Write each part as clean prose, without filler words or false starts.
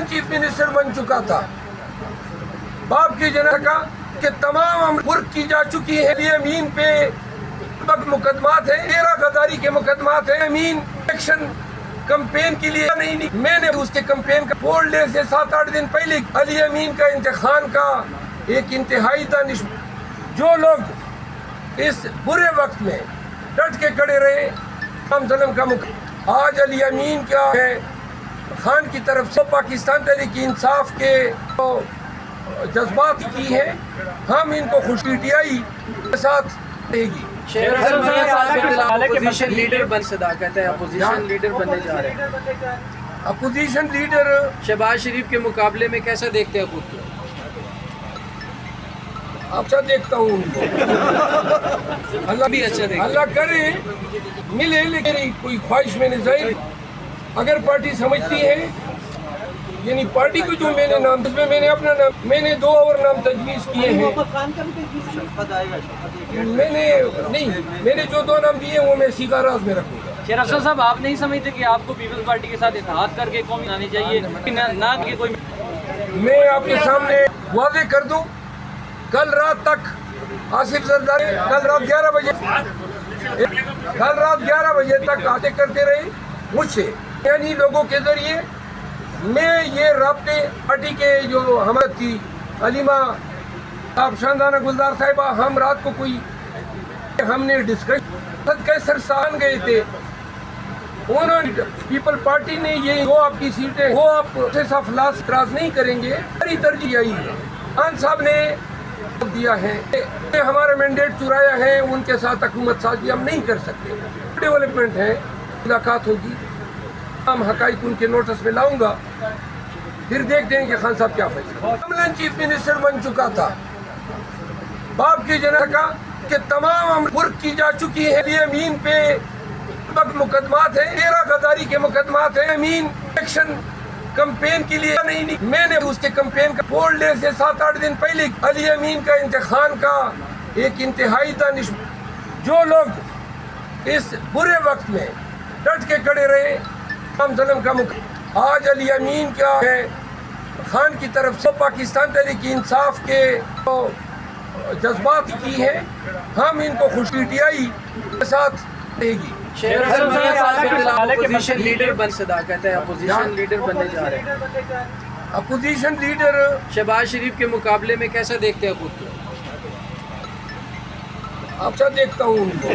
Permanent chief minister بن چکا تھا. باپ کی جناب کا کہ تمام فرق کی جا چکی ہے. علی امین پہ مقدمات ہیں, 13 غداری کے مقدمات ہیں. امین الیکشن کمپین کے لیے نہیں, میں نے اس کے کمپین کا 4 ڈے سے 7-8 دن پہلے علی امین کا انتخاب کا ایک انتہائی دانش, جو لوگ اس برے وقت میں ڈٹ کے کھڑے رہے, ہم ظلم کا آج علی امین کیا ہے خان کی طرف سے پاکستان تحریک انصاف کے جذبات کی ہے. ہم ان کو خوش پی ٹی آئی کے ساتھ رہے گی. اپوزیشن لیڈر بن صداقت ہے, اپوزیشن لیڈر بننے جا رہے ہیں. اپوزیشن لیڈر شہباز شریف کے مقابلے میں کیسا دیکھتے ہیں خود کو؟ اچھا دیکھتا ہوں ان کو. اللہ بھی اچھا دیکھتا, اللہ کرے ملے, لیکن کوئی خواہش میں نے ظاہر, اگر پارٹی سمجھتی ہے, یعنی پارٹی کو جو میں نے نام, اس میں میں نے اپنا نام, میں نے 2 اور نام تجویز کیے ہیں. میں نے جو 2 نام دیے ہیں وہ میں اسی کا راز میں رکھوں گا. شیر افضل صاحب, آپ نہیں سمجھتے کہ آپ کو پیپلز پارٹی کے ساتھ اتحاد کر کے قوم بنانی چاہیے, نہ کہ کوئی؟ میں آپ کے سامنے واضح کر دوں, کل رات تک آصف زرداری کل رات 11 بجے تک باتیں کرتے رہے مجھ سے, یعنی لوگوں کے ذریعے. میں یہ رابطے پارٹی کے جو ہمت تھی علیمہ آپ شاندانہ گلزار صاحبہ, ہم رات کو کوئی ہم نے ڈسکشن کے سرسان گئے تھے. انہوں نے پیپل پارٹی نے یہ وہ آپ کی سیٹیں وہ آپ افلاس اعتراض نہیں کریں گے, ہماری ترجیح آئی ہے. خان صاحب نے دیا ہے ہمارا مینڈیٹ چرایا ہے, ان کے ساتھ حکومت سازی ہم نہیں کر سکتے. ڈیولپمنٹ ہے, ملاقات ہوگی, ہم حقائق ان کے نوٹس میں لاؤں گا, پھر دیکھتے ہیں کہ خان صاحب کیا فیصلہ. پرماننٹ چیف منسٹر بن چکا تھا. باپ کی جناب کا کہ تمام فرق کی جا چکی ہے. علی امین پہ مقدمات ہیں, 13 غداری کے مقدمات ہیں. امین الیکشن کمپین کے لیے نہیں, میں نے اس کے کمپین کا 4 ڈے سے 7-8 دن پہلے علی امین کا انتخاب کا ایک انتہائی دانش, جو لوگ اس برے وقت میں ڈٹ کے کھڑے رہے, ہم ظلم کا آج علی امین کیا ہے خان کی طرف سے پاکستان تحریک انصاف کے جذبات کی ہے. ہم ان کو خوش پی ٹی آئی کے ساتھ رہے گی. اپوزیشن لیڈر بن صداقت ہے, اپوزیشن لیڈر بننے جا رہے ہیں. اپوزیشن لیڈر شہباز شریف کے مقابلے میں کیسا دیکھتے ہیں خود کو؟ اچھا دیکھتا ہوں ان کو.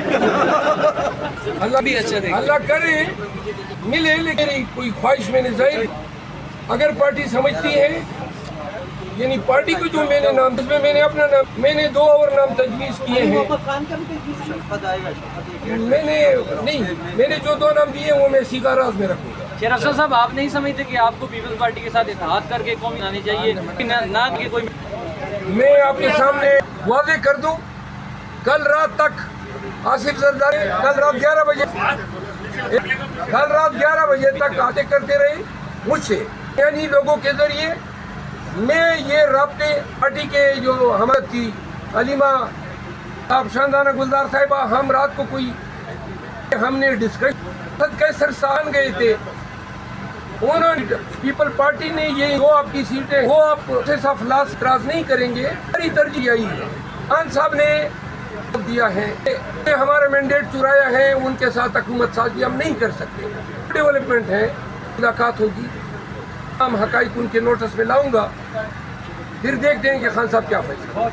اللہ بھی اچھا دیکھتا, اللہ کرے ملے, لیکن کوئی خواہش میں نے ظاہر, اگر پارٹی سمجھتی ہے, یعنی پارٹی کو جو میں نے نام, اس میں میں نے اپنا نام, میں نے 2 اور نام تجویز کیے ہیں. میں نے جو 2 نام دیے ہیں وہ میں اسی کا راز میں رکھوں گا. شیر افضل صاحب, آپ نہیں سمجھتے کہ آپ کو پیپلز پارٹی کے ساتھ اتحاد کر کے قوم بنانی چاہیے, نہ کہ کوئی؟ میں آپ کے سامنے واضح کر دوں, کل رات تک آصف زرداری کل رات 11 بجے تک باتیں کرتے رہے مجھ سے, یعنی لوگوں کے ذریعے. میں یہ رابطے پارٹی کے جو ہمت تھی علیمہ آپ شاندانہ گلزار صاحبہ, ہم رات کو کوئی ہم نے ڈسکشن کے سرسان گئے تھے. انہوں نے پیپل پارٹی نے یہ وہ آپ کی سیٹیں وہ آپ افلاس اعتراض نہیں کریں گے, ہماری ترجیح آئی ہے. خان صاحب نے دیا ہے ہمارا مینڈیٹ چرایا ہے, ان کے ساتھ حکومت سازی ہم نہیں کر سکتے. ڈیولپمنٹ ہے, ملاقات ہوگی, ہم حقائق ان کے نوٹس میں لاؤں گا, پھر دیکھتے ہیں کہ خان صاحب کیا فیصلہ.